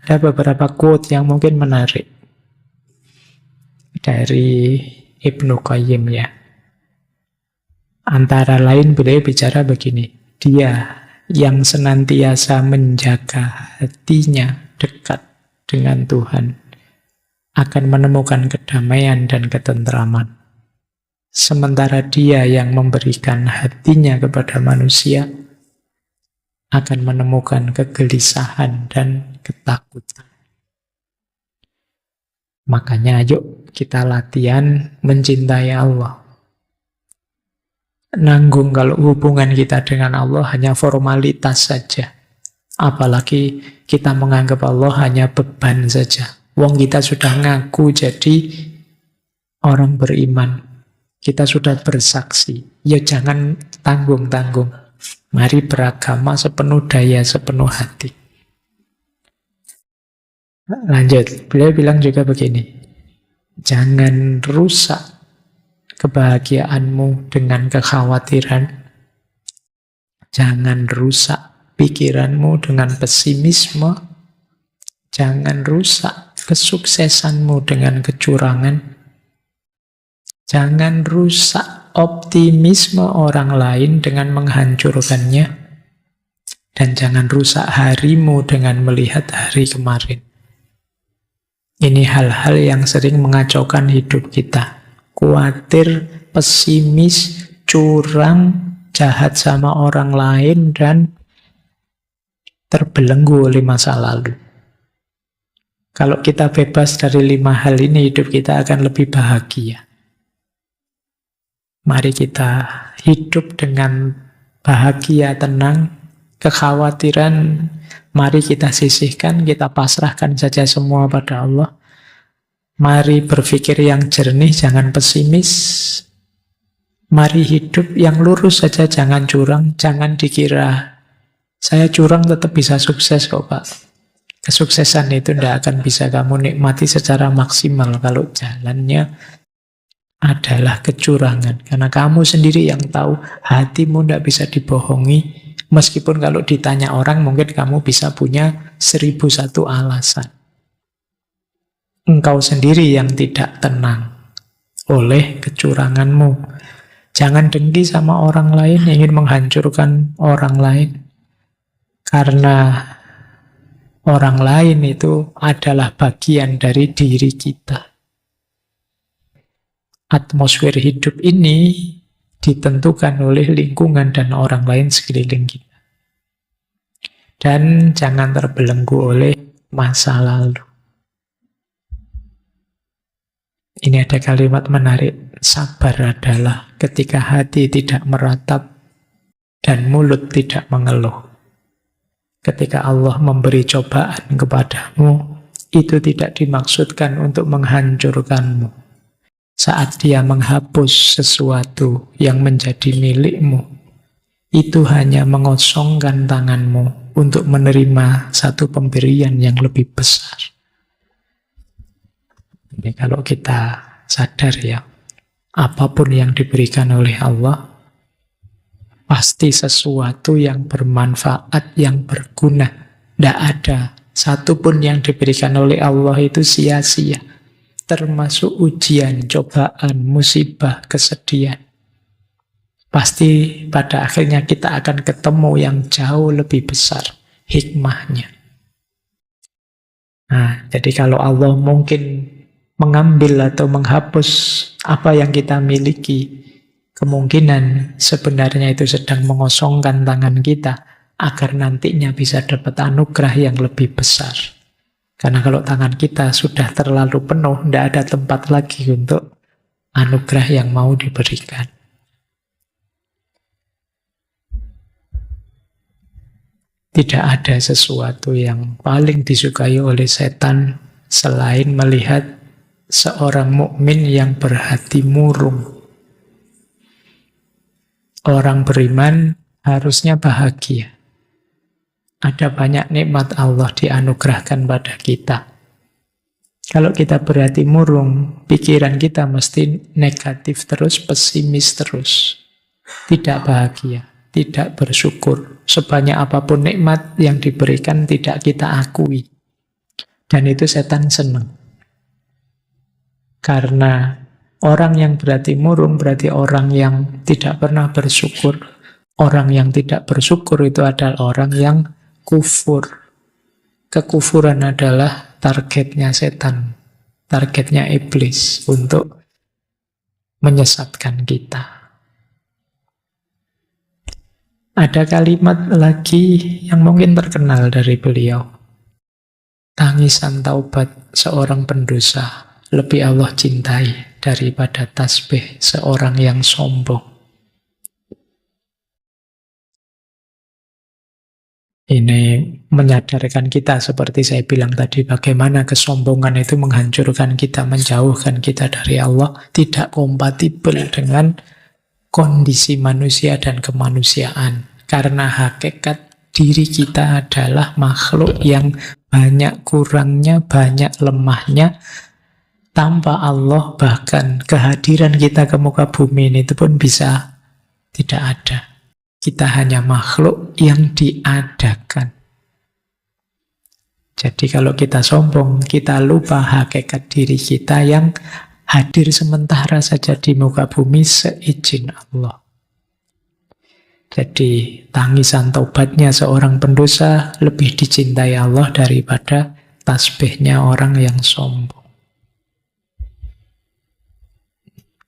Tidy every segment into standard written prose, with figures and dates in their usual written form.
Ada beberapa quote yang mungkin menarik dari Ibnu Qayyim ya. Antara lain beliau bicara begini, dia yang senantiasa menjaga hatinya dekat dengan Tuhan akan menemukan kedamaian dan ketentraman. Sementara dia yang memberikan hatinya kepada manusia akan menemukan kegelisahan dan ketakutan. Makanya yuk kita latihan mencintai Allah. Nanggung kalau hubungan kita dengan Allah hanya formalitas saja. Apalagi kita menganggap Allah hanya beban saja. Wong kita sudah ngaku jadi orang beriman. Kita sudah bersaksi. Ya jangan tanggung-tanggung. Mari beragama sepenuh daya, sepenuh hati. Lanjut, beliau bilang juga begini. Jangan rusak kebahagiaanmu dengan kekhawatiran. Jangan rusak pikiranmu dengan pesimisme. Jangan rusak kesuksesanmu dengan kecurangan. Jangan rusak optimisme orang lain dengan menghancurkannya. Dan jangan rusak harimu dengan melihat hari kemarin. Ini hal-hal yang sering mengacaukan hidup kita. Khawatir, pesimis, curang, jahat sama orang lain, dan terbelenggu oleh masa lalu. Kalau kita bebas dari 5 hal ini, hidup kita akan lebih bahagia. Mari kita hidup dengan bahagia, tenang, kekhawatiran, mari kita sisihkan, kita pasrahkan saja semua pada Allah. Mari berpikir yang jernih, jangan pesimis. Mari hidup yang lurus saja, jangan curang, jangan dikira saya curang tetap bisa sukses kok Pak. Kesuksesan itu tidak akan bisa kamu nikmati secara maksimal kalau jalannya adalah kecurangan. Karena kamu sendiri yang tahu, hatimu tidak bisa dibohongi. Meskipun kalau ditanya orang, mungkin kamu bisa punya 1001 alasan. Engkau sendiri yang tidak tenang oleh kecuranganmu. Jangan dengki sama orang lain, ingin menghancurkan orang lain. Karena orang lain itu adalah bagian dari diri kita. Atmosfer hidup ini ditentukan oleh lingkungan dan orang lain sekeliling kita. Dan jangan terbelenggu oleh masa lalu. Ini ada kalimat menarik. Sabar adalah ketika hati tidak meratap dan mulut tidak mengeluh. Ketika Allah memberi cobaan kepadamu, itu tidak dimaksudkan untuk menghancurkanmu. Saat Dia menghapus sesuatu yang menjadi milikmu, itu hanya mengosongkan tanganmu untuk menerima satu pemberian yang lebih besar. Jadi kalau kita sadar ya, apapun yang diberikan oleh Allah, pasti sesuatu yang bermanfaat, yang berguna. Tidak ada satupun yang diberikan oleh Allah itu sia-sia. Termasuk ujian, cobaan, musibah, kesedihan. Pasti pada akhirnya kita akan ketemu yang jauh lebih besar hikmahnya. Nah, jadi kalau Allah mungkin mengambil atau menghapus apa yang kita miliki, kemungkinan sebenarnya itu sedang mengosongkan tangan kita agar nantinya bisa dapat anugerah yang lebih besar. Karena kalau tangan kita sudah terlalu penuh, tidak ada tempat lagi untuk anugerah yang mau diberikan. Tidak ada sesuatu yang paling disukai oleh setan selain melihat seorang mukmin yang berhati murung. Orang beriman harusnya bahagia. Ada banyak nikmat Allah dianugerahkan pada kita. Kalau kita berhati murung, pikiran kita mesti negatif terus, pesimis terus. Tidak bahagia, tidak bersyukur. Sebanyak apapun nikmat yang diberikan tidak kita akui. Dan itu setan senang. Karena orang yang berarti murung berarti orang yang tidak pernah bersyukur. Orang yang tidak bersyukur itu adalah orang yang kufur. Kekufuran adalah targetnya setan, targetnya iblis untuk menyesatkan kita. Ada kalimat lagi yang mungkin terkenal dari beliau. Tangisan taubat seorang pendosa lebih Allah cintai daripada tasbih seorang yang sombong. Ini menyadarkan kita, seperti saya bilang tadi, bagaimana kesombongan itu menghancurkan kita, menjauhkan kita dari Allah, tidak kompatibel dengan kondisi manusia dan kemanusiaan. Karena hakikat diri kita adalah makhluk yang banyak kurangnya, banyak lemahnya. Tanpa Allah, bahkan kehadiran kita ke muka bumi ini itu pun bisa tidak ada. Kita hanya makhluk yang diadakan. Jadi kalau kita sombong, kita lupa hakikat diri kita yang hadir sementara saja di muka bumi seizin Allah. Jadi tangisan taubatnya seorang pendosa lebih dicintai Allah daripada tasbihnya orang yang sombong.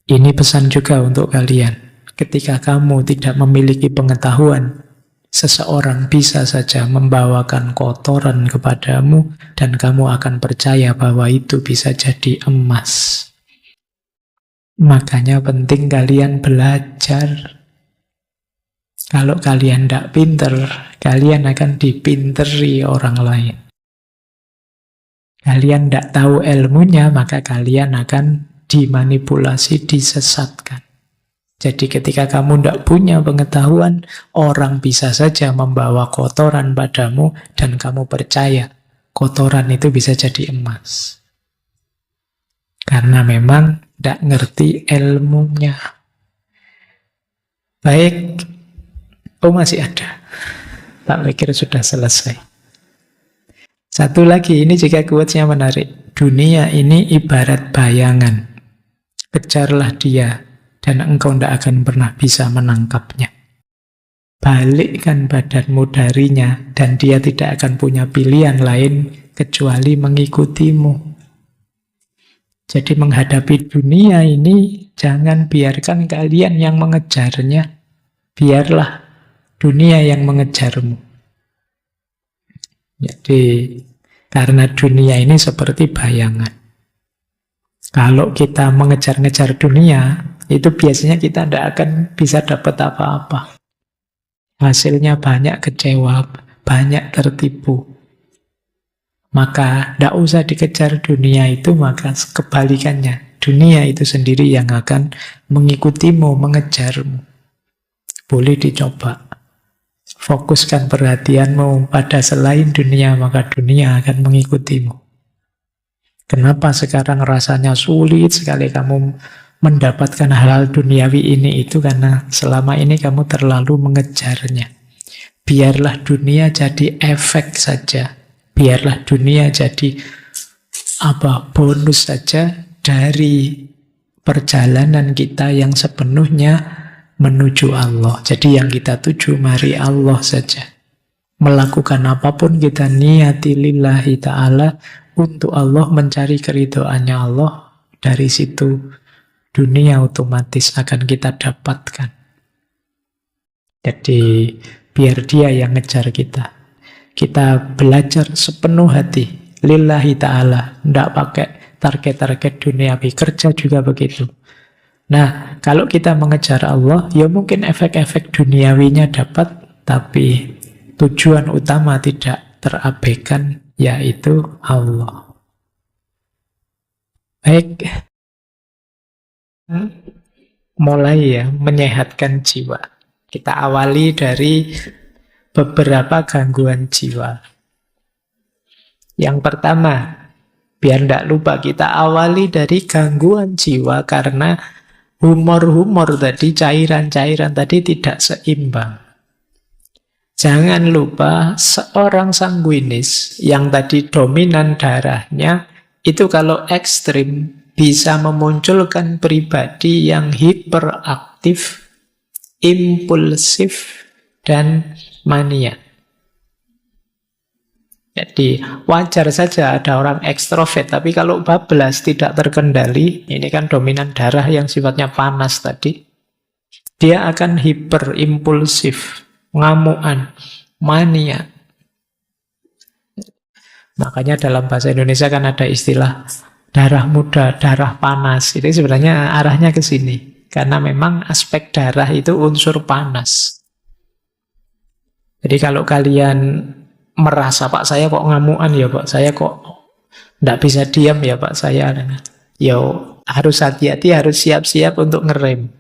Ini pesan juga untuk kalian. Ketika kamu tidak memiliki pengetahuan, seseorang bisa saja membawakan kotoran kepadamu dan kamu akan percaya bahwa itu bisa jadi emas. Makanya penting kalian belajar. Kalau kalian tidak pinter, kalian akan dipinteri orang lain. Kalian tidak tahu ilmunya, maka kalian akan dimanipulasi, disesatkan. Jadi ketika kamu tidak punya pengetahuan, orang bisa saja membawa kotoran padamu dan kamu percaya kotoran itu bisa jadi emas. Karena memang tidak ngerti ilmunya. Baik, masih ada. Tak pikir sudah selesai. Satu lagi, ini juga quotes-nya menarik. Dunia ini ibarat bayangan. Kejarlah dia, dan engkau tidak akan pernah bisa menangkapnya. Balikkan badanmu darinya, dan dia tidak akan punya pilihan lain kecuali mengikutimu. Jadi menghadapi dunia ini, jangan biarkan kalian yang mengejarnya. Biarlah dunia yang mengejarmu. Jadi, karena dunia ini seperti bayangan. Kalau kita mengejar-ngejar dunia, itu biasanya kita tidak akan bisa dapat apa-apa. Hasilnya banyak kecewa, banyak tertipu. Maka tidak usah dikejar dunia itu, maka kebalikannya. Dunia itu sendiri yang akan mengikutimu, mengejarmu. Boleh dicoba. Fokuskan perhatianmu pada selain dunia, maka dunia akan mengikutimu. Kenapa sekarang rasanya sulit sekali kamu mendapatkan hal-hal duniawi ini itu? Karena selama ini kamu terlalu mengejarnya. Biarlah dunia jadi efek saja. Biarlah dunia jadi bonus saja dari perjalanan kita yang sepenuhnya menuju Allah. Jadi yang kita tuju mari Allah saja. Melakukan apapun kita niati lillahi ta'ala untuk Allah, mencari keridhaannya Allah. Dari situ dunia otomatis akan kita dapatkan. Jadi biar dia yang ngejar kita. Kita belajar sepenuh hati lillahi ta'ala, tidak pakai target-target duniawi. Kerja juga begitu. Nah, kalau kita mengejar Allah, ya mungkin efek-efek duniawinya dapat, tapi tujuan utama tidak terabaikan, yaitu Allah. Baik, mulai ya menyehatkan jiwa. Kita awali dari beberapa gangguan jiwa. Yang pertama, biar tidak lupa, kita awali dari gangguan jiwa karena humor-humor tadi, cairan-cairan tadi tidak seimbang. Jangan lupa seorang sanguinis yang tadi dominan darahnya itu kalau ekstrim bisa memunculkan pribadi yang hiperaktif, impulsif, dan mania. Jadi wajar saja ada orang ekstrovert, tapi kalau bablas tidak terkendali, ini kan dominan darah yang sifatnya panas tadi, dia akan hiperimpulsif, ngamuan, mania. Makanya dalam bahasa Indonesia kan ada istilah darah muda, darah panas. Itu sebenarnya arahnya ke sini. Karena memang aspek darah itu unsur panas. Jadi kalau kalian merasa, Pak saya kok ngamuan ya Pak, saya kok tidak bisa diam ya Pak saya, ya harus hati-hati, harus siap-siap untuk ngerem.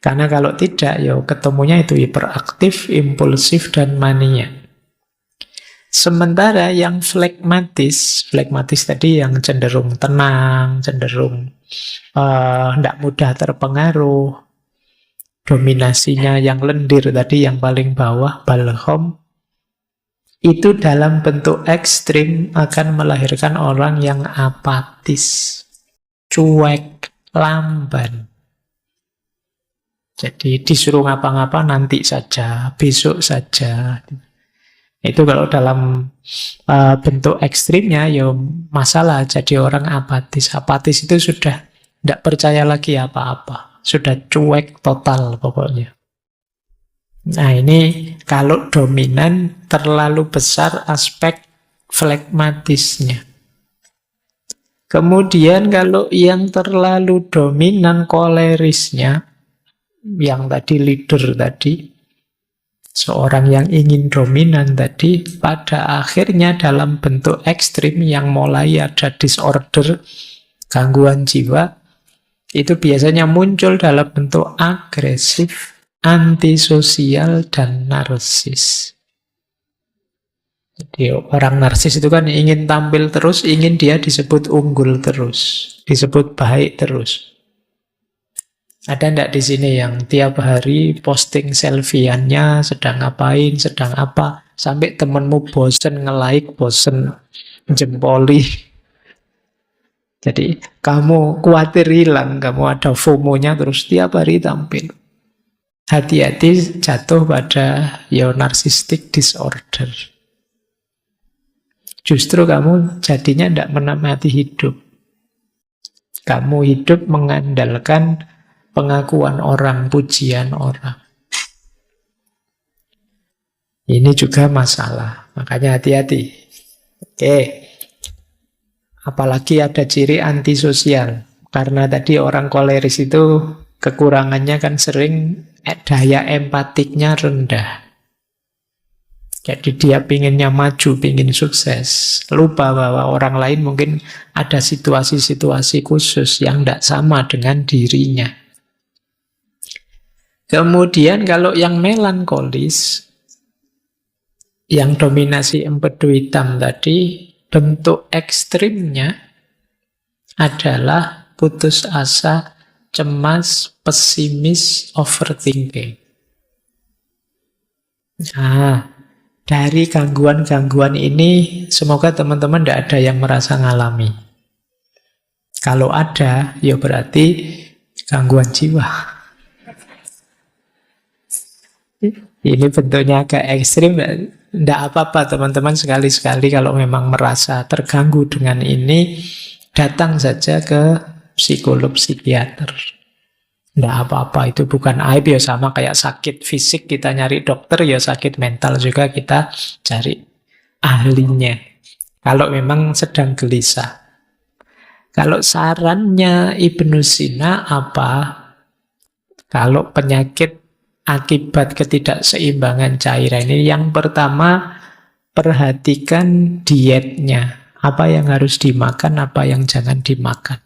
Karena kalau tidak, ya ketemunya itu hiperaktif, impulsif, dan mania. Sementara yang flegmatis tadi yang cenderung tenang, cenderung tidak mudah terpengaruh, dominasinya yang lendir tadi, yang paling bawah, balhom, itu dalam bentuk ekstrim akan melahirkan orang yang apatis, cuek, lamban. Jadi disuruh ngapa-ngapa nanti saja, besok saja. Itu kalau dalam bentuk ekstrimnya ya masalah, jadi orang apatis. Apatis itu sudah tidak percaya lagi apa-apa, sudah cuek total pokoknya. Nah ini kalau dominan terlalu besar aspek flegmatisnya. Kemudian kalau yang terlalu dominan kolerisnya, yang tadi leader tadi, seorang yang ingin dominan tadi, pada akhirnya dalam bentuk ekstrim yang mulai ada disorder, gangguan jiwa, itu biasanya muncul dalam bentuk agresif, antisosial, dan narsis. Jadi orang narsis itu kan ingin tampil terus, ingin dia disebut unggul terus, disebut baik terus. Ada enggak di sini yang tiap hari posting selfie-annya sedang ngapain, sedang apa, sampai temenmu bosen nge-like, bosen jempoli. Jadi kamu khawatir hilang, kamu ada FOMO-nya terus tiap hari tampil. Hati-hati jatuh pada narcissistic disorder. Justru kamu jadinya tidak menikmati hidup. Kamu hidup mengandalkan pengakuan orang, pujian orang. Ini juga masalah. Makanya hati-hati. Oke. Apalagi ada ciri antisosial. Karena tadi orang koleris itu kekurangannya kan sering daya empatiknya rendah. Jadi dia pinginnya maju, pingin sukses. Lupa bahwa orang lain mungkin ada situasi-situasi khusus yang tidak sama dengan dirinya. Kemudian kalau yang melankolis, yang dominasi empedu hitam tadi, bentuk ekstrimnya adalah putus asa, cemas, pesimis, overthinking. Nah, dari gangguan-gangguan ini, semoga teman-teman tidak ada yang merasa ngalami. Kalau ada, ya berarti gangguan jiwa. Ini bentuknya agak ekstrim, tidak apa-apa teman-teman, sekali-sekali kalau memang merasa terganggu dengan ini, datang saja ke psikolog psikiater. Tidak apa-apa, itu bukan aib, ya sama kayak sakit fisik kita nyari dokter, ya sakit mental juga kita cari ahlinya. Kalau memang sedang gelisah. Kalau sarannya Ibnu Sina apa? Kalau penyakit akibat ketidakseimbangan cairan ini, yang pertama perhatikan dietnya. Apa yang harus dimakan, apa yang jangan dimakan.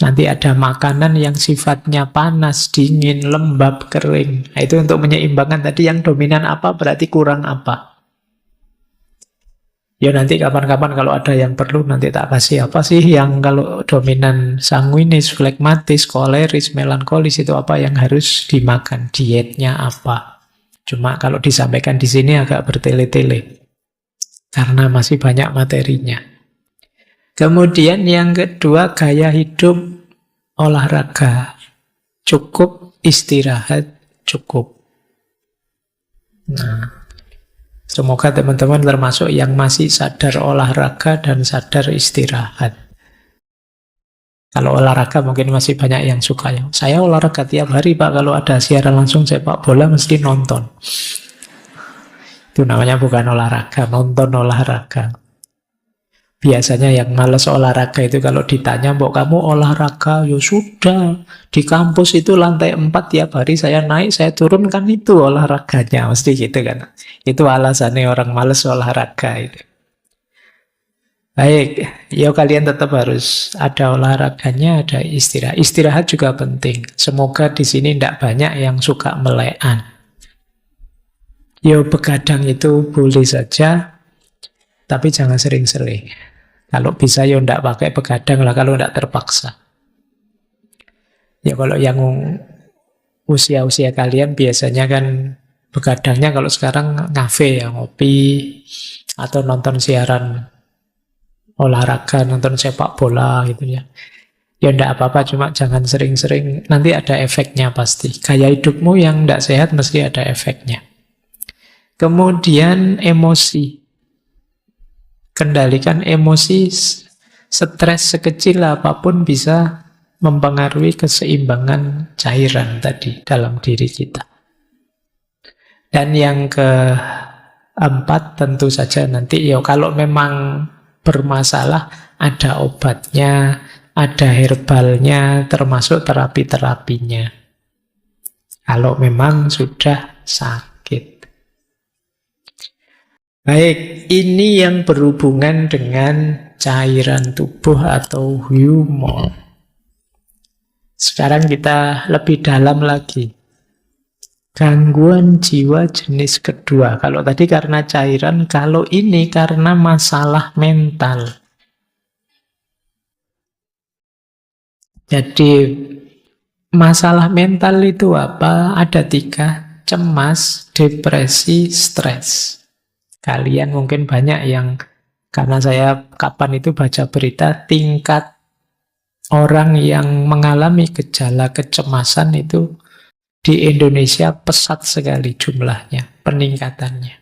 Nanti ada makanan yang sifatnya panas, dingin, lembab, kering. Nah, itu untuk menyeimbangkan tadi yang dominan apa, berarti kurang apa. Ya nanti kapan-kapan kalau ada yang perlu nanti tak kasih apa sih yang kalau dominan sanguinis, flegmatis, koleris, melankolis itu apa yang harus dimakan, dietnya apa. Cuma kalau disampaikan di sini agak bertele-tele, karena masih banyak materinya. Kemudian yang kedua, gaya hidup olahraga. Cukup istirahat, cukup. Nah, semoga teman-teman termasuk yang masih sadar olahraga dan sadar istirahat. Kalau olahraga mungkin masih banyak yang suka ya. Saya olahraga tiap hari Pak, kalau ada siaran langsung sepak bola mesti nonton. Itu namanya bukan olahraga, nonton olahraga. Biasanya yang males olahraga itu kalau ditanya, "Mbok kamu olahraga?" Ya sudah, di kampus itu lantai 4 tiap hari saya naik, saya turun, kan itu olahraganya. Mesti gitu kan. Itu alasannya orang males olahraga itu. Baik, ya kalian tetap harus ada olahraganya, ada istirahat. Istirahat juga penting. Semoga di sini tidak banyak yang suka melekan. Ya begadang itu boleh saja, tapi jangan sering-sering. Kalau bisa ya tidak pakai begadang lah, kalau tidak terpaksa. Ya kalau yang usia-usia kalian biasanya kan begadangnya kalau sekarang ngafe ya, ngopi, atau nonton siaran olahraga, nonton sepak bola gitu ya. Ya tidak apa-apa, cuma jangan sering-sering, nanti ada efeknya pasti. Gaya hidupmu yang tidak sehat mesti ada efeknya. Kemudian emosi. Kendalikan emosi, stres sekecil apapun bisa mempengaruhi keseimbangan cairan tadi dalam diri kita. Dan yang keempat tentu saja nanti ya kalau memang bermasalah ada obatnya, ada herbalnya, termasuk terapi-terapinya. Kalau memang sudah sakit. Baik, ini yang berhubungan dengan cairan tubuh atau humor. Sekarang kita lebih dalam lagi. Gangguan jiwa jenis kedua. Kalau tadi karena cairan, kalau ini karena masalah mental. Jadi, masalah mental itu apa? Ada 3, cemas, depresi, stres. Kalian mungkin banyak yang, karena saya kapan itu baca berita, tingkat orang yang mengalami gejala kecemasan itu di Indonesia pesat sekali jumlahnya, peningkatannya.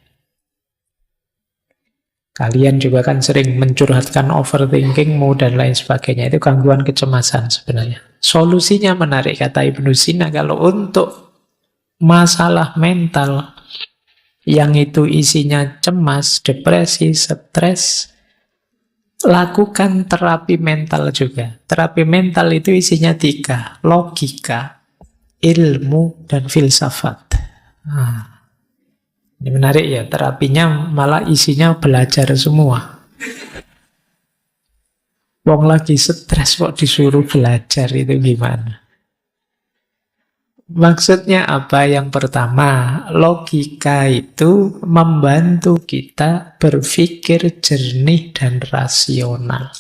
Kalian juga kan sering mencurhatkan overthinkingmu dan lain sebagainya. Itu gangguan kecemasan sebenarnya. Solusinya menarik, kata Ibnu Sina, kalau untuk masalah mental yang itu isinya cemas, depresi, stres, lakukan terapi mental juga. Terapi mental itu isinya 3, logika, ilmu, dan filsafat. Ini menarik ya, terapinya malah isinya belajar semua. Wong lagi stres kok disuruh belajar, itu gimana? Maksudnya apa? Yang pertama, logika itu membantu kita berpikir jernih dan rasional.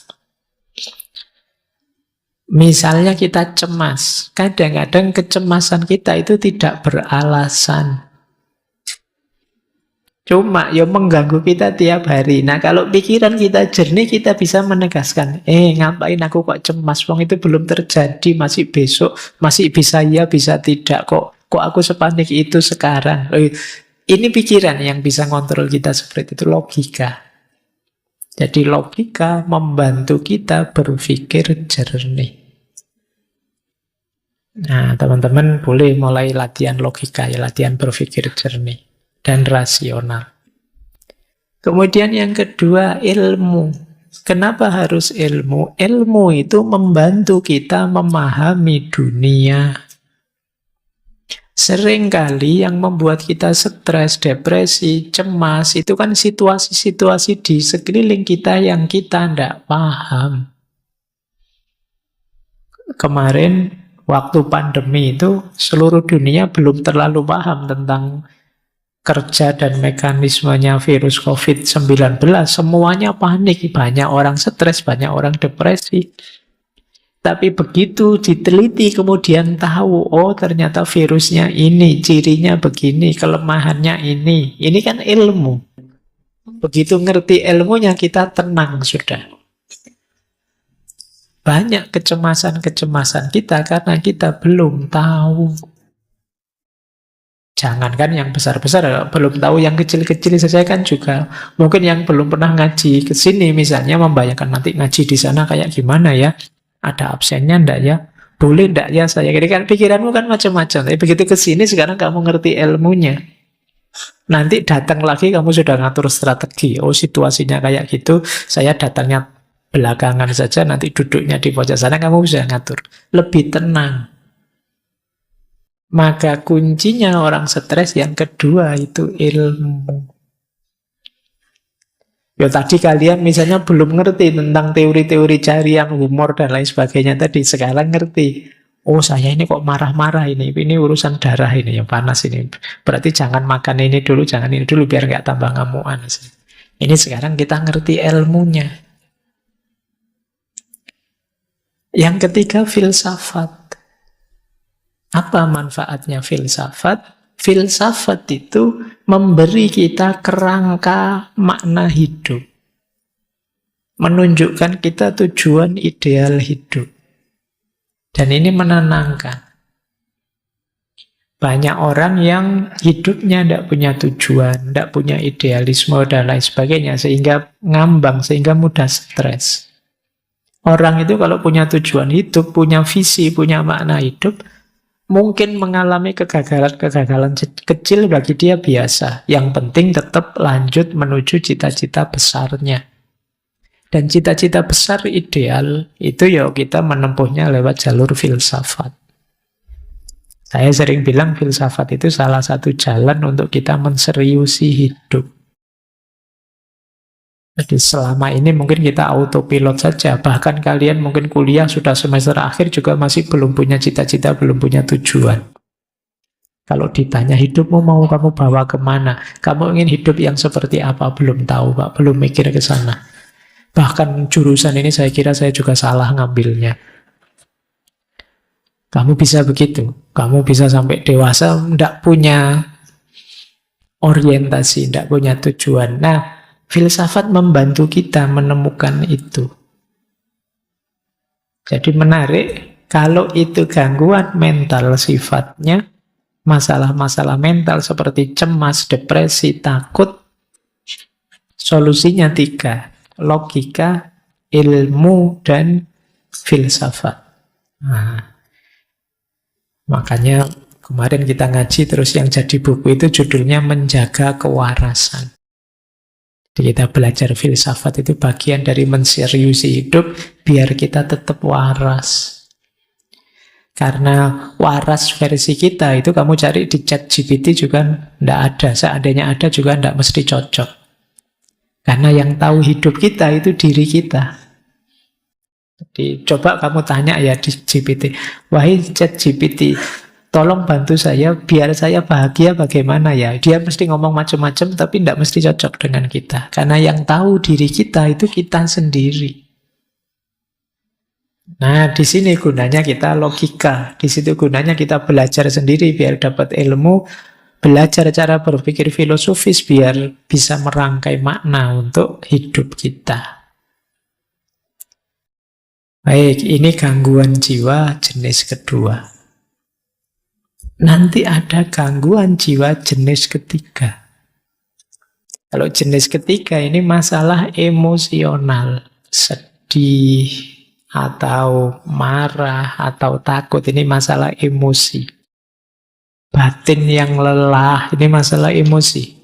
Misalnya kita cemas, kadang-kadang kecemasan kita itu tidak beralasan. Cuma ya mengganggu kita tiap hari. Nah kalau pikiran kita jernih, kita bisa menegaskan, ngapain aku kok cemas? Wong itu belum terjadi, masih besok, masih bisa ya, bisa tidak. Kok aku sepanik itu sekarang? Ini pikiran yang bisa ngontrol kita seperti itu, logika. Jadi logika membantu kita berpikir jernih. Nah teman-teman boleh mulai latihan logika, ya, latihan berpikir jernih dan rasional. Kemudian yang kedua, ilmu. Kenapa harus ilmu? Ilmu itu membantu kita memahami dunia. Seringkali yang membuat kita stres, depresi, cemas, itu kan situasi-situasi di sekeliling kita yang kita tidak paham. Kemarin, waktu pandemi itu, seluruh dunia belum terlalu paham tentang kerja dan mekanismenya virus COVID-19. Semuanya panik, banyak orang stres, banyak orang depresi. Tapi begitu diteliti kemudian tahu, oh ternyata virusnya ini, cirinya begini, kelemahannya ini. Ini kan ilmu. Begitu ngerti ilmunya kita tenang sudah. Banyak kecemasan-kecemasan kita karena kita belum tahu. Jangankan yang besar-besar, belum tahu yang kecil-kecil saja kan juga. Mungkin yang belum pernah ngaji ke sini misalnya membayangkan nanti ngaji di sana kayak gimana ya. Ada absennya ndak ya? Boleh ndak ya saya? Jadi kan pikiranmu kan macam-macam. Tapi begitu ke sini sekarang kamu ngerti ilmunya. Nanti datang lagi kamu sudah ngatur strategi. Oh situasinya kayak gitu, saya datangnya belakangan saja, nanti duduknya di pojok sana kamu bisa ngatur. Lebih tenang. Maka kuncinya orang stres yang kedua itu ilmu. Ya tadi kalian misalnya belum ngerti tentang teori-teori carian humor dan lain sebagainya tadi. Sekarang ngerti. Oh saya ini kok marah-marah ini urusan darah ini yang panas ini. Berarti jangan makan ini dulu, jangan ini dulu biar nggak tambah ngamuan. Ini sekarang kita ngerti ilmunya. Yang ketiga filsafat. Apa manfaatnya filsafat? Filsafat itu memberi kita kerangka makna hidup. Menunjukkan kita tujuan ideal hidup. Dan ini menenangkan. Banyak orang yang hidupnya tidak punya tujuan, tidak punya idealisme dan lain sebagainya, sehingga ngambang, sehingga mudah stres. Orang itu kalau punya tujuan hidup, punya visi, punya makna hidup, mungkin mengalami kegagalan-kegagalan kecil bagi dia biasa. Yang penting tetap lanjut menuju cita-cita besarnya. Dan cita-cita besar ideal itu ya kita menempuhnya lewat jalur filsafat. Saya sering bilang filsafat itu salah satu jalan untuk kita menseriusi hidup. Jadi selama ini mungkin kita autopilot saja. Bahkan kalian mungkin kuliah sudah semester akhir juga masih belum punya cita-cita, belum punya tujuan. Kalau ditanya hidupmu mau kamu bawa kemana? Kamu ingin hidup yang seperti apa? Belum tahu Pak, belum mikir ke sana. Bahkan jurusan ini saya kira saya juga salah ngambilnya. Kamu bisa begitu. Kamu bisa sampai dewasa tidak punya orientasi, tidak punya tujuan. Nah, filsafat membantu kita menemukan itu. Jadi menarik, kalau itu gangguan mental sifatnya, masalah-masalah mental seperti cemas, depresi, takut, solusinya 3. Logika, ilmu, dan filsafat. Nah, makanya kemarin kita ngaji terus yang jadi buku itu judulnya Menjaga Kewarasan. Jadi kita belajar filsafat itu bagian dari menseriusi hidup biar kita tetap waras. Karena waras versi kita itu kamu cari di ChatGPT juga tidak ada. Seandainya ada juga tidak mesti cocok. Karena yang tahu hidup kita itu diri kita. Jadi coba kamu tanya ya di GPT. Wahai ChatGPT, tolong bantu saya biar saya bahagia bagaimana ya. Dia mesti ngomong macam-macam tapi tidak mesti cocok dengan kita. Karena yang tahu diri kita itu kita sendiri. Nah, di sini gunanya kita logika. Di situ gunanya kita belajar sendiri biar dapat ilmu, belajar cara berpikir filosofis biar bisa merangkai makna untuk hidup kita. Baik, ini gangguan jiwa jenis kedua. Nanti ada gangguan jiwa jenis ketiga. Kalau jenis ketiga ini masalah emosional, sedih, atau marah, atau takut. Ini masalah emosi. Batin yang lelah, ini masalah emosi.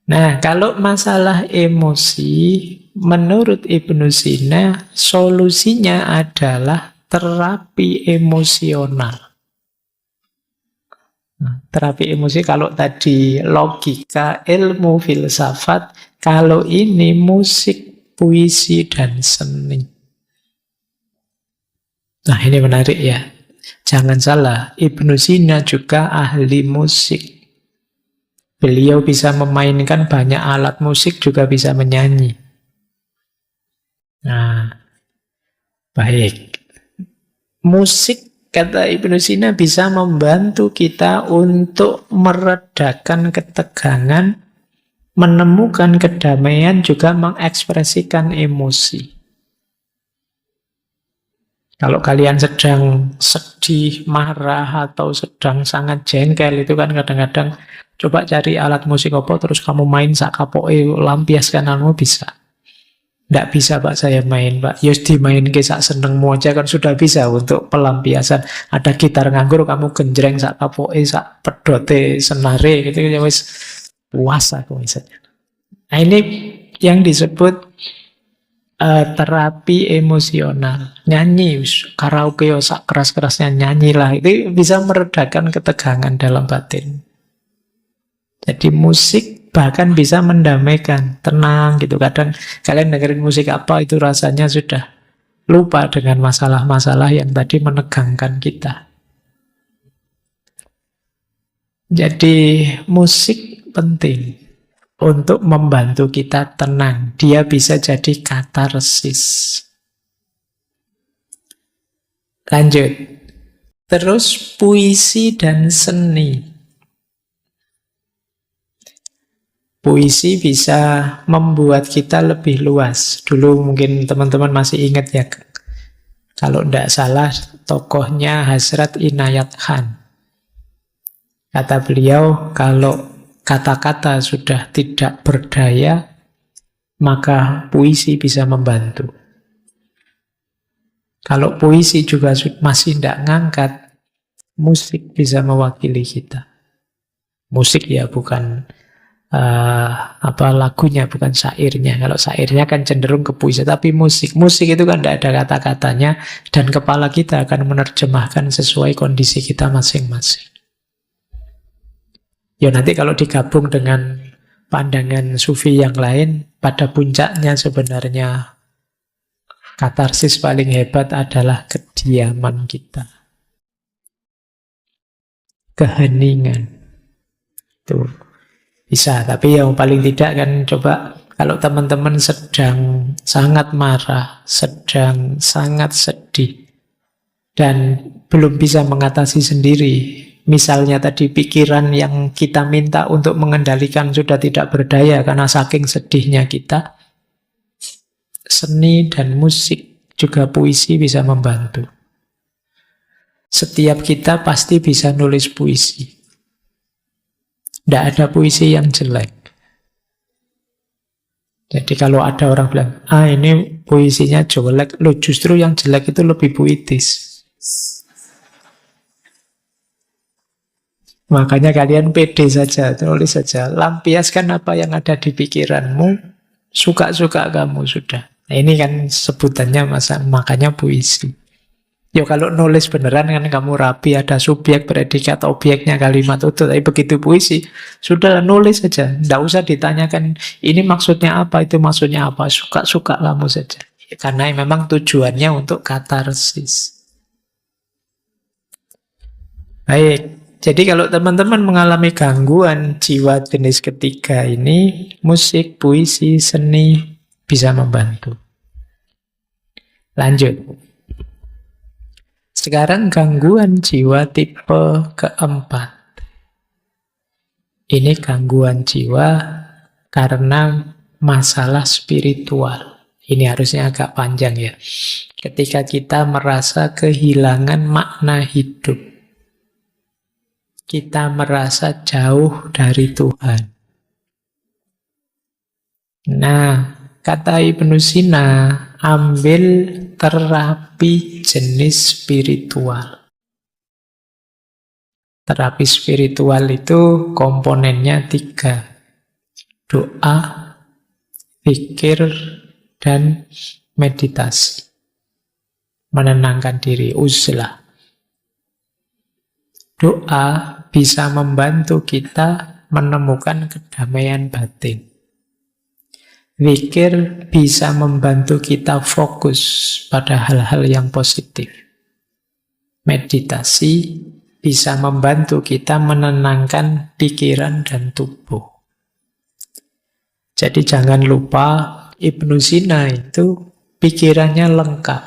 Nah, kalau masalah emosi, menurut Ibnu Sina, solusinya adalah terapi emosional. Nah, terapi emosi kalau tadi logika, ilmu, filsafat, kalau ini musik, puisi, dan seni. Nah, ini menarik ya. Jangan salah, Ibnu Sina juga ahli musik. Beliau bisa memainkan banyak alat musik, juga bisa menyanyi. Nah, Baik. Musik, kata Ibnu Sina, bisa membantu kita untuk meredakan ketegangan, menemukan kedamaian, juga mengekspresikan emosi. Kalau kalian sedang sedih, marah, atau sedang sangat jengkel, itu kan kadang-kadang coba cari alat musik apa, terus kamu main sak kapoke, lampiaskan kamu bisa. Tidak bisa Pak saya main Pak. Yus dimain ke sak senengmu aja kan sudah bisa untuk pelampiasan. Ada gitar nganggur, kamu genjreng sak kapoke, sak pedote, senare, gitu ya wis puas aku misalnya. Nah ini yang disebut terapi emosional. Nyanyi, karaoke, sak keras-kerasnya nyanyilah. Itu bisa meredakan ketegangan dalam batin. Jadi musik bahkan bisa mendamaikan, tenang gitu. Kadang kalian dengerin musik apa itu rasanya sudah lupa dengan masalah-masalah yang tadi menegangkan kita. Jadi musik penting untuk membantu kita tenang. Dia bisa jadi katarsis. Lanjut. Terus puisi dan seni. Puisi bisa membuat kita lebih luas. Dulu mungkin teman-teman masih ingat ya. Kalau tidak salah tokohnya Hasrat Inayat Khan. Kata beliau, kalau kata-kata sudah tidak berdaya, maka puisi bisa membantu. Kalau puisi juga masih tidak ngangkat, musik bisa mewakili kita. Musik ya bukan lagunya, bukan syairnya. Kalau syairnya kan cenderung ke puisi, tapi musik itu kan tidak ada kata-katanya, dan kepala kita akan menerjemahkan sesuai kondisi kita masing-masing. Ya nanti kalau digabung dengan pandangan sufi yang lain, pada puncaknya sebenarnya katarsis paling hebat adalah kediaman kita. Keheningan. Itu bisa, tapi yang paling tidak kan coba kalau teman-teman sedang sangat marah, sedang sangat sedih, dan belum bisa mengatasi sendiri. Misalnya tadi pikiran yang kita minta untuk mengendalikan sudah tidak berdaya karena saking sedihnya kita. Seni dan musik, juga puisi bisa membantu. Setiap kita pasti bisa nulis puisi. Tidak ada puisi yang jelek. Jadi kalau ada orang bilang, ini puisinya jelek, loh justru yang jelek itu lebih puitis. Makanya kalian pede saja, tulis saja. Lampiaskan apa yang ada di pikiranmu, suka-suka kamu sudah. Nah, ini kan sebutannya makanya puisi. Ya kalau nulis beneran kan kamu rapi, ada subjek, predikat, objeknya, kalimat utuh. Tapi begitu puisi, sudah nulis saja. Tidak usah ditanyakan, ini maksudnya apa, itu maksudnya apa. Suka-suka kamu saja. Karena memang tujuannya untuk katarsis. Baik. Jadi kalau teman-teman mengalami gangguan jiwa jenis ketiga ini, musik, puisi, seni bisa membantu. Lanjut. Sekarang gangguan jiwa tipe keempat. Ini gangguan jiwa karena masalah spiritual. Ini harusnya agak panjang ya. Ketika kita merasa kehilangan makna hidup. Kita merasa jauh dari Tuhan. Nah, kata Ibnu Sina, ambil terapi jenis spiritual. Terapi spiritual itu komponennya 3. Doa, zikir, dan meditasi. Menenangkan diri, uzlah. Doa bisa membantu kita menemukan kedamaian batin. Zikir bisa membantu kita fokus pada hal-hal yang positif. Meditasi bisa membantu kita menenangkan pikiran dan tubuh. Jadi jangan lupa Ibnu Sina itu pikirannya lengkap.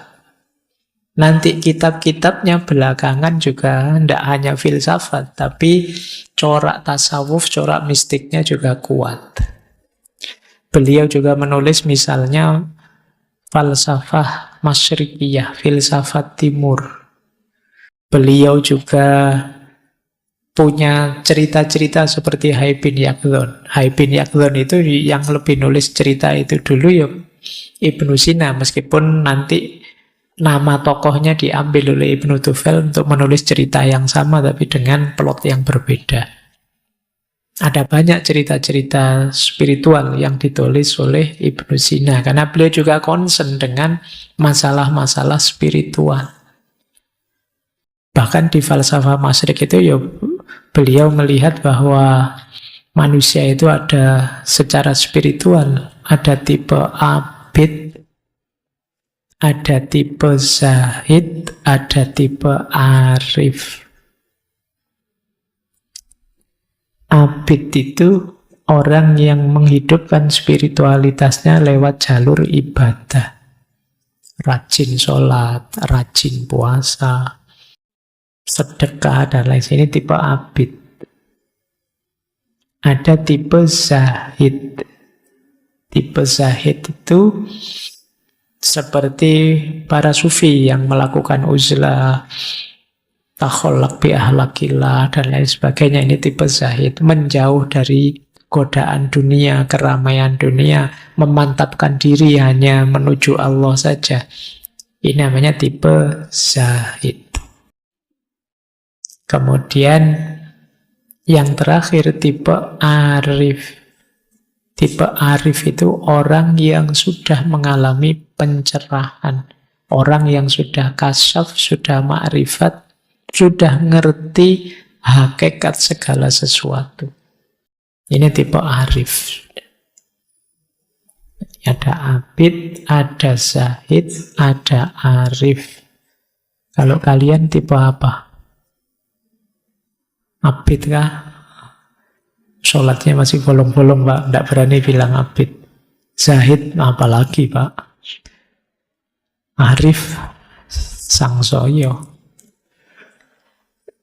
Nanti kitab-kitabnya belakangan juga tidak hanya filsafat, tapi corak tasawuf, corak mistiknya juga kuat. Beliau juga menulis misalnya falsafah masyriqiyah, filsafat timur. Beliau juga punya cerita-cerita seperti Hai bin Yaqdhan. Hai bin Yaqdhan itu yang lebih nulis cerita itu dulu ya Ibnu Sina, meskipun nanti nama tokohnya diambil oleh Ibnu Tufel untuk menulis cerita yang sama tapi dengan plot yang berbeda. Ada banyak cerita-cerita spiritual yang ditulis oleh Ibnu Sina karena beliau juga concern dengan masalah-masalah spiritual. Bahkan di falsafah masyrik itu ya beliau melihat bahwa manusia itu ada secara spiritual, ada tipe abid, ada tipe zahid, ada tipe arif. Abid itu orang yang menghidupkan spiritualitasnya lewat jalur ibadah. Rajin sholat, rajin puasa, sedekah, dan lain sebagainya. Ini tipe abid. Ada tipe zahid. Tipe zahid itu seperti para sufi yang melakukan uzlah, takholak bi ahlakillah, dan lain sebagainya. Ini tipe zahid, menjauh dari godaan dunia, keramaian dunia, memantapkan diri hanya menuju Allah saja. Ini namanya tipe zahid. Kemudian yang terakhir tipe arif. Tipe arif itu orang yang sudah mengalami pencerahan, orang yang sudah kasyaf, sudah ma'rifat, sudah ngerti hakikat segala sesuatu. Ini tipe arif. Ada abid, ada zahid, ada arif. Kalau kalian tipe apa? Abid kah? Sholatnya masih bolong-bolong, Pak. Tidak berani bilang abid. Zahid, apalagi, Pak. Arif, sangsoyo.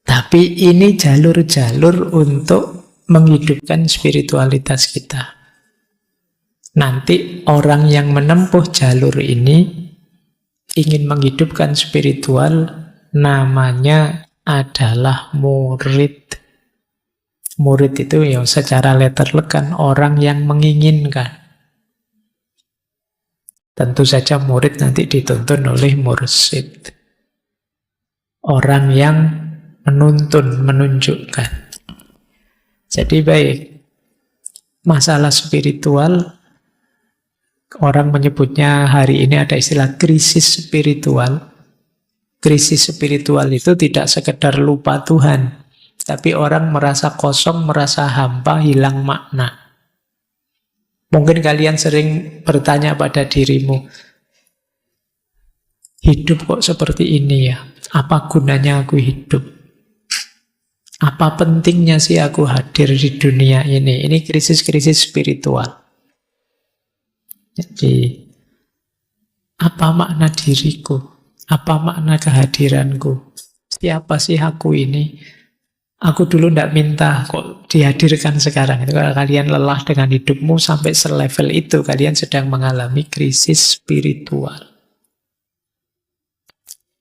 Tapi ini jalur-jalur untuk menghidupkan spiritualitas kita. Nanti orang yang menempuh jalur ini ingin menghidupkan spiritual, namanya adalah murid. Murid itu ya secara letterlek kan orang yang menginginkan. Tentu saja murid nanti dituntun oleh mursyid. Orang yang menuntun, menunjukkan. Jadi baik, masalah spiritual, orang menyebutnya hari ini ada istilah krisis spiritual. Krisis spiritual itu tidak sekedar lupa Tuhan, tapi orang merasa kosong, merasa hampa, hilang makna. Mungkin kalian sering bertanya pada dirimu, hidup kok seperti ini ya? Apa gunanya aku hidup? Apa pentingnya sih aku hadir di dunia ini? Ini krisis-krisis spiritual. Jadi, apa makna diriku? Apa makna kehadiranku? Siapa sih aku ini? Aku dulu tidak minta kok dihadirkan sekarang. Itu kalau kalian lelah dengan hidupmu sampai selevel itu, kalian sedang mengalami krisis spiritual.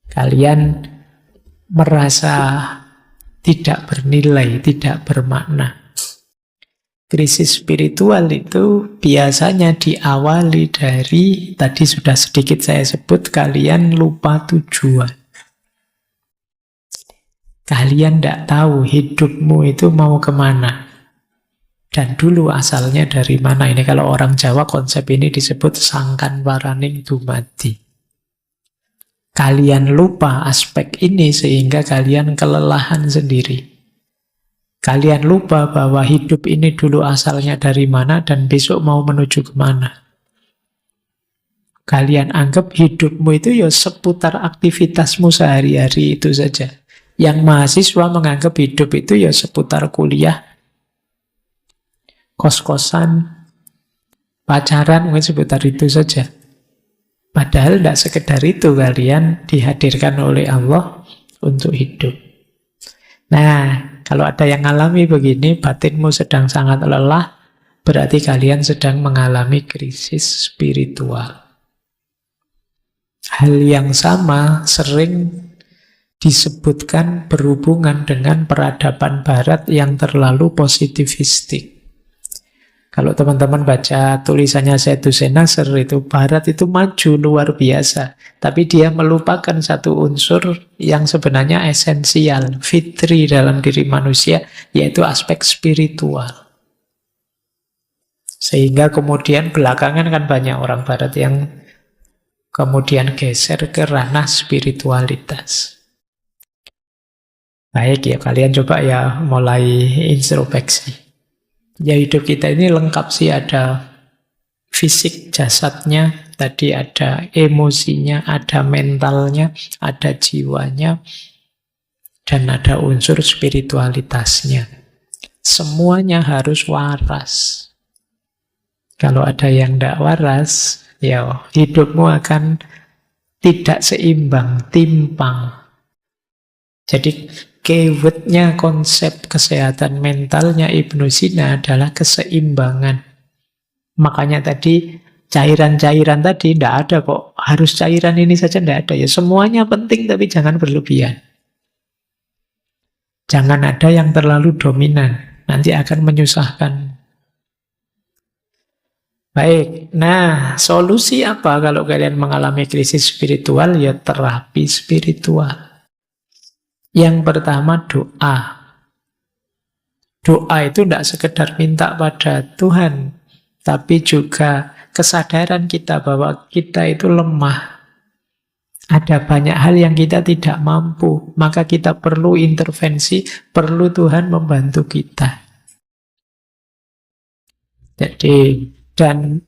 Kalian merasa tidak bernilai, tidak bermakna. Krisis spiritual itu biasanya diawali dari, tadi sudah sedikit saya sebut, kalian lupa tujuan. Kalian tidak tahu hidupmu itu mau kemana. Dan dulu asalnya dari mana. Ini kalau orang Jawa konsep ini disebut sangkan waraning dumadi. Kalian lupa aspek ini sehingga kalian kelelahan sendiri. Kalian lupa bahwa hidup ini dulu asalnya dari mana dan besok mau menuju kemana. Kalian anggap hidupmu itu ya seputar aktivitasmu sehari-hari itu saja. Yang mahasiswa menganggap hidup itu ya seputar kuliah, kos-kosan, pacaran, mungkin seputar itu saja. Padahal tidak sekedar itu, kalian dihadirkan oleh Allah untuk hidup. Nah, kalau ada yang ngalami begini, batinmu sedang sangat lelah, berarti kalian sedang mengalami krisis spiritual. Hal yang sama sering disebutkan berhubungan dengan peradaban barat yang terlalu positivistik. Kalau teman-teman baca tulisannya Said Hussein Nasr, itu barat itu maju luar biasa, tapi dia melupakan satu unsur yang sebenarnya esensial, fitri dalam diri manusia, yaitu aspek spiritual. Sehingga kemudian belakangan kan banyak orang barat yang kemudian geser ke ranah spiritualitas. Baik ya, kalian coba ya mulai introspeksi. Ya, hidup kita ini lengkap sih, ada fisik jasadnya, tadi ada emosinya, ada mentalnya, ada jiwanya, dan ada unsur spiritualitasnya. Semuanya harus waras. Kalau ada yang tidak waras, ya hidupmu akan tidak seimbang, timpang. Jadi keywordnya konsep kesehatan mentalnya Ibnu Sina adalah keseimbangan. Makanya tadi cairan-cairan tadi tidak ada kok. Harus cairan ini saja tidak ada. Ya semuanya penting tapi jangan berlebihan. Jangan ada yang terlalu dominan. Nanti akan menyusahkan. Baik, nah solusi apa kalau kalian mengalami krisis spiritual? Ya terapi spiritual. Yang pertama doa. Doa itu tidak sekedar minta pada Tuhan, tapi juga kesadaran kita bahwa kita itu lemah. Ada banyak hal yang kita tidak mampu, maka kita perlu intervensi, perlu Tuhan membantu kita. Jadi, dan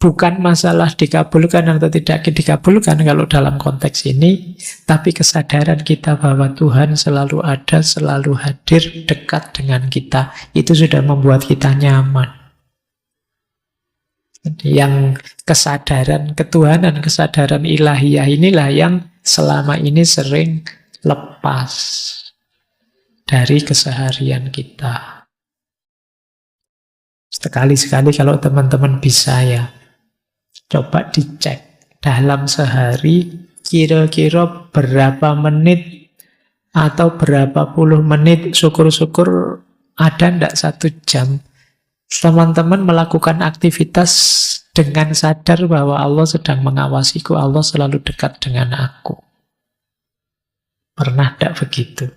bukan masalah dikabulkan atau tidak dikabulkan kalau dalam konteks ini, tapi kesadaran kita bahwa Tuhan selalu ada, selalu hadir, dekat dengan kita, itu sudah membuat kita nyaman. Jadi yang kesadaran ketuhanan, kesadaran ilahiyah inilah yang selama ini sering lepas dari keseharian kita. Sekali-sekali kalau teman-teman bisa ya, coba dicek dalam sehari kira-kira berapa menit atau berapa puluh menit, syukur-syukur ada ndak 1 jam, teman-teman melakukan aktivitas dengan sadar bahwa Allah sedang mengawasiku, Allah selalu dekat dengan aku. Pernah ndak begitu?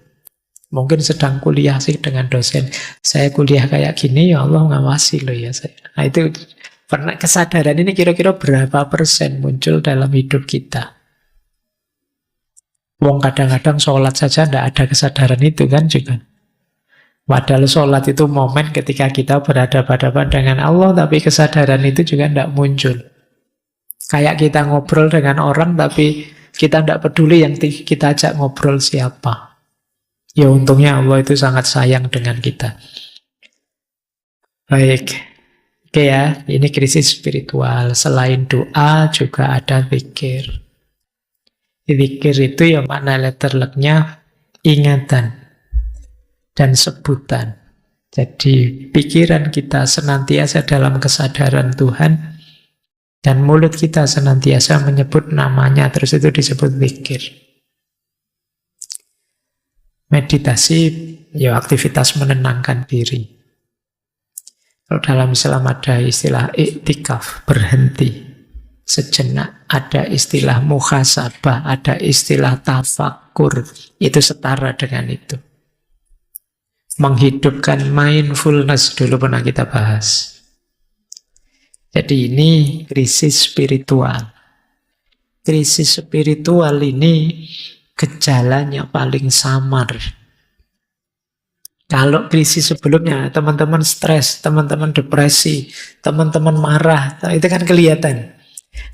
Mungkin sedang kuliah sih dengan dosen, saya kuliah kayak gini, ya Allah ngawasi loh ya saya. Nah itu pernah, kesadaran ini kira-kira berapa persen muncul dalam hidup kita? Wong kadang-kadang sholat saja tidak ada kesadaran itu kan juga. Padahal sholat itu momen ketika kita berhadapan-hadapan dengan Allah, tapi kesadaran itu juga tidak muncul. Kayak kita ngobrol dengan orang, tapi kita tidak peduli yang kita ajak ngobrol siapa. Ya untungnya Allah itu sangat sayang dengan kita. Baik. Oke ya, ini krisis spiritual. Selain doa juga ada zikir. Zikir itu ya makna letterleknya ingatan dan sebutan. Jadi pikiran kita senantiasa dalam kesadaran Tuhan dan mulut kita senantiasa menyebut namanya, terus itu disebut zikir. Meditasi ya aktivitas menenangkan diri. Kalau dalam Islam ada istilah iktikaf, berhenti sejenak. Ada istilah muhasabah, ada istilah tafakur. Itu setara dengan itu. Menghidupkan mindfulness dulu pernah kita bahas. Jadi ini krisis spiritual. Krisis spiritual ini gejalanya paling samar. Kalau krisis sebelumnya, teman-teman stres, teman-teman depresi, teman-teman marah, itu kan kelihatan.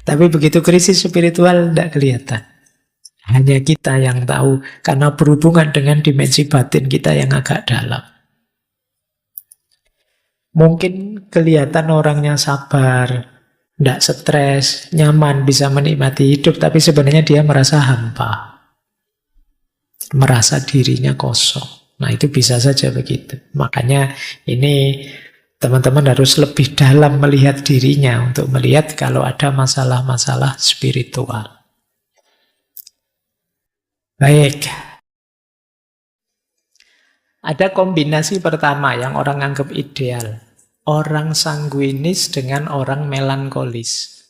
Tapi begitu krisis spiritual, tidak kelihatan. Hanya kita yang tahu, karena berhubungan dengan dimensi batin kita yang agak dalam. Mungkin kelihatan orangnya sabar, Tidak stres, nyaman, bisa menikmati hidup, tapi sebenarnya dia merasa hampa. Merasa dirinya kosong. Nah, itu bisa saja begitu. Makanya ini teman-teman harus lebih dalam melihat dirinya untuk melihat kalau ada masalah-masalah spiritual. Baik. Ada kombinasi pertama yang orang anggap ideal. Orang sanguinis dengan orang melankolis.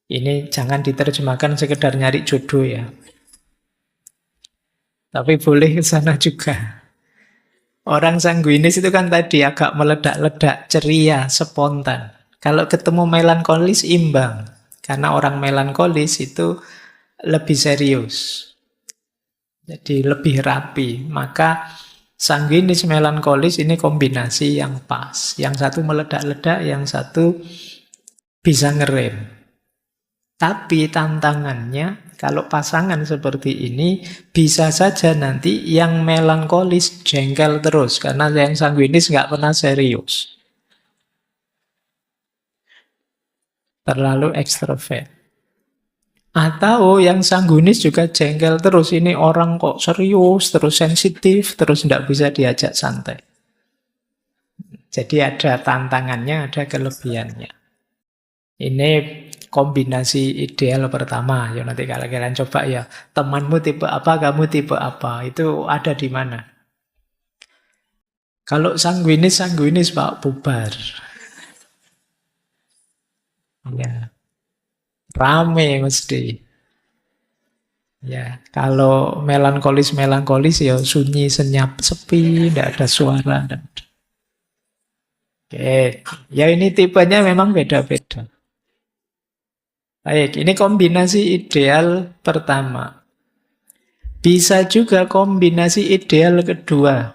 Ini jangan diterjemahkan sekedar nyari jodoh ya. Tapi boleh ke sana juga. Orang sanguinis itu kan tadi agak meledak-ledak, ceria, spontan. Kalau ketemu melankolis imbang. Karena orang melankolis itu lebih serius. Jadi lebih rapi. Maka sanguinis melankolis ini kombinasi yang pas. Yang satu meledak-ledak, yang satu bisa ngerem. Tapi tantangannya, kalau pasangan seperti ini, bisa saja nanti yang melankolis jengkel terus. Karena yang sanguinis nggak pernah serius. Terlalu ekstrovert. Atau yang sanguinis juga jengkel terus. Ini orang kok serius, terus sensitif, terus tidak bisa diajak santai. Jadi ada tantangannya, ada kelebihannya. Ini kombinasi ideal pertama. Ya nanti kalau kalian coba ya, temanmu tipe apa, kamu tipe apa, itu ada di mana. Kalau sanguinis Pak, bubar. Ya, rame mesti. Ya, kalau melankolis ya sunyi, senyap, sepi, tidak ada suara. Oke, ya ini tipenya memang beda-beda. Baik, ini kombinasi ideal pertama. Bisa juga kombinasi ideal kedua.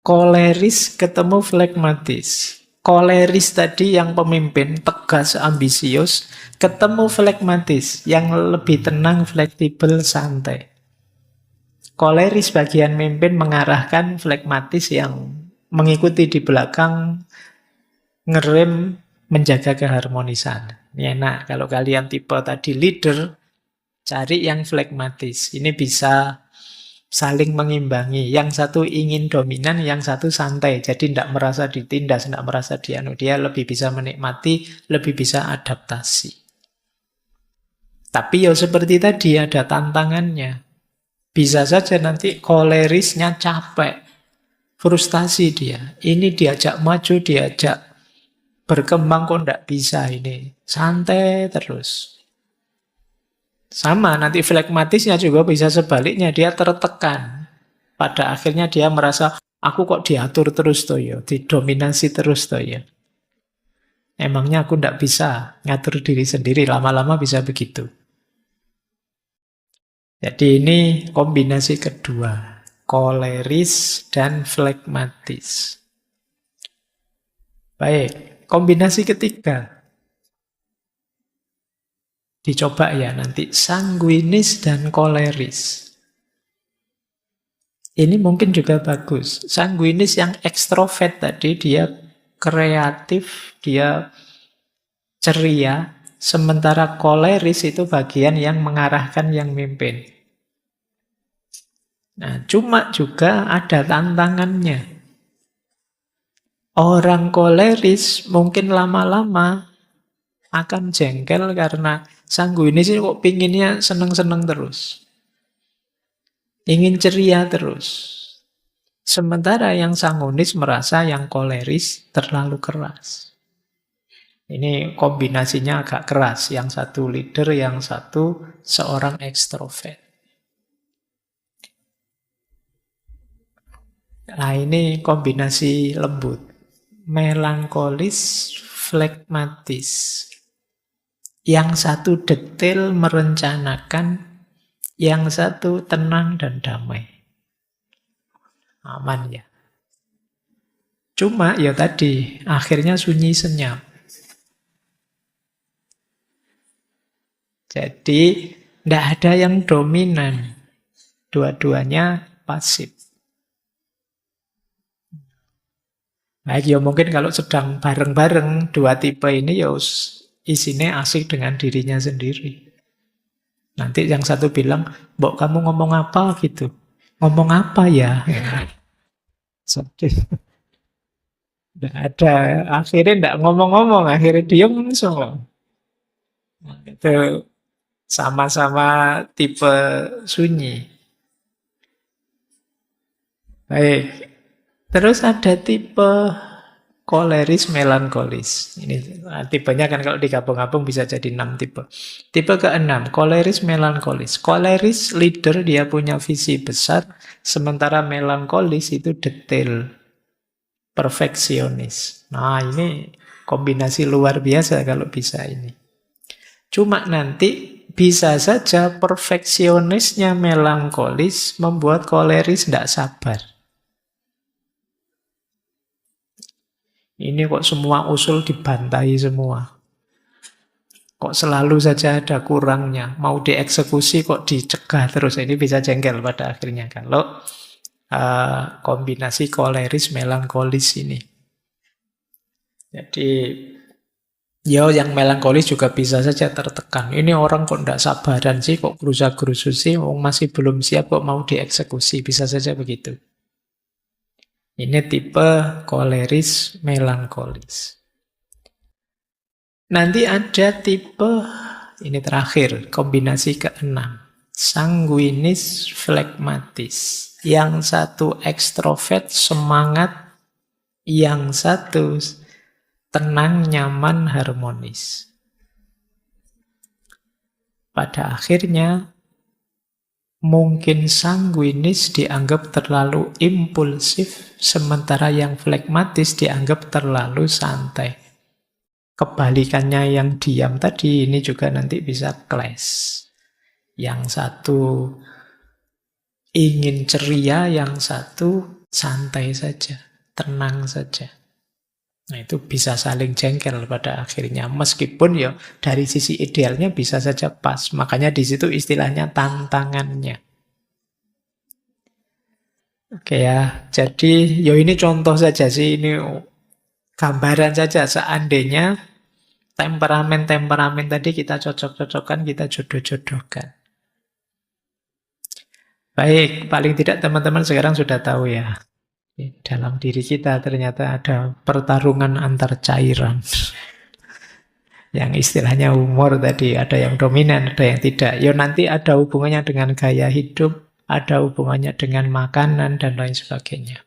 Koleris ketemu flegmatis. Koleris tadi yang pemimpin, tegas, ambisius, ketemu flegmatis, yang lebih tenang, fleksibel, santai. Koleris bagian mimpin mengarahkan, flegmatis yang mengikuti di belakang, ngerem, menjaga keharmonisan. Ini enak, kalau kalian tipe tadi leader, cari yang flegmatis. Ini bisa saling mengimbangi. Yang satu ingin dominan, yang satu santai. Jadi tidak merasa ditindas, tidak merasa dianu. Dia lebih bisa menikmati, lebih bisa adaptasi. Tapi ya seperti tadi ada tantangannya. Bisa saja nanti kolerisnya capek. Frustasi dia. Ini diajak maju, diajak berkembang kok tidak bisa ini. Santai terus. Sama, nanti flegmatisnya juga bisa sebaliknya, dia tertekan. Pada akhirnya dia merasa, aku kok diatur terus toh ya, didominasi terus toh ya. Emangnya aku tidak bisa ngatur diri sendiri, lama-lama bisa begitu. Jadi ini kombinasi kedua, koleris dan flegmatis. Baik, kombinasi ketiga. Dicoba ya nanti, sanguinis dan koleris. Ini mungkin juga bagus. Sanguinis yang ekstrovert tadi, dia kreatif, dia ceria. Sementara koleris itu bagian yang mengarahkan, yang mimpin. Nah, cuma juga ada tantangannya. Orang koleris mungkin lama-lama akan jengkel karena sanguinis ini kok pinginnya seneng-seneng terus. Ingin ceria terus. Sementara yang sanguinis merasa yang koleris terlalu keras. Ini kombinasinya agak keras. Yang satu leader, yang satu seorang ekstrovert. Nah ini kombinasi lembut. Melankolis, flegmatis. Yang satu detail merencanakan, yang satu tenang dan damai. Aman ya. Cuma ya tadi, akhirnya sunyi senyap. Jadi, tidak ada yang dominan. Dua-duanya pasif. Baik, ya mungkin kalau sedang bareng-bareng dua tipe ini ya isinya asik dengan dirinya sendiri. Nanti yang satu bilang, "Mbok kamu ngomong apa?" gitu. "Ngomong apa ya?" Sedih. Nggak ada. Akhirnya nggak ngomong-ngomong, akhirnya diem semua. Itu sama-sama tipe sunyi. Baik. Terus ada tipe koleris melankolis. Ini tipenya kan kalau digabung-gabung bisa jadi 6 tipe. Tipe keenam, koleris melankolis. Koleris leader, dia punya visi besar, sementara melankolis itu detail, perfeksionis. Nah, ini kombinasi luar biasa kalau bisa ini. Cuma nanti bisa saja perfeksionisnya melankolis membuat koleris tidak sabar. Ini kok semua usul dibantai semua. Kok selalu saja ada kurangnya. Mau dieksekusi kok dicegah terus. Ini bisa jengkel pada akhirnya kalau kombinasi koleris melankolis ini. Jadi ya yang melankolis juga bisa saja tertekan. Ini orang kok tidak sabaran sih, kok gerusa-gerusu sih, masih belum siap kok mau dieksekusi. Bisa saja begitu. Ini tipe koleris melankolis. Nanti ada tipe, ini terakhir, kombinasi keenam. Sanguinis flegmatis. Yang satu ekstrovert, semangat. Yang satu tenang, nyaman, harmonis. Pada akhirnya, mungkin sanguinis dianggap terlalu impulsif, sementara yang flegmatis dianggap terlalu santai. Kebalikannya yang diam tadi, ini juga nanti bisa clash. Yang satu ingin ceria, yang satu santai saja, tenang saja. Nah, itu bisa saling jengkel pada akhirnya. Meskipun ya dari sisi idealnya bisa saja pas. Makanya di situ istilahnya tantangannya. Oke ya, jadi ya ini contoh saja sih. Ini gambaran saja. Seandainya temperamen-temperamen tadi kita cocok-cocokkan, kita jodoh-jodohkan. Baik, paling tidak teman-teman sekarang sudah tahu ya. Dalam diri kita ternyata ada pertarungan antar cairan. Yang istilahnya humor tadi, ada yang dominan, ada yang tidak. Ya nanti ada hubungannya dengan gaya hidup, ada hubungannya dengan makanan, dan lain sebagainya.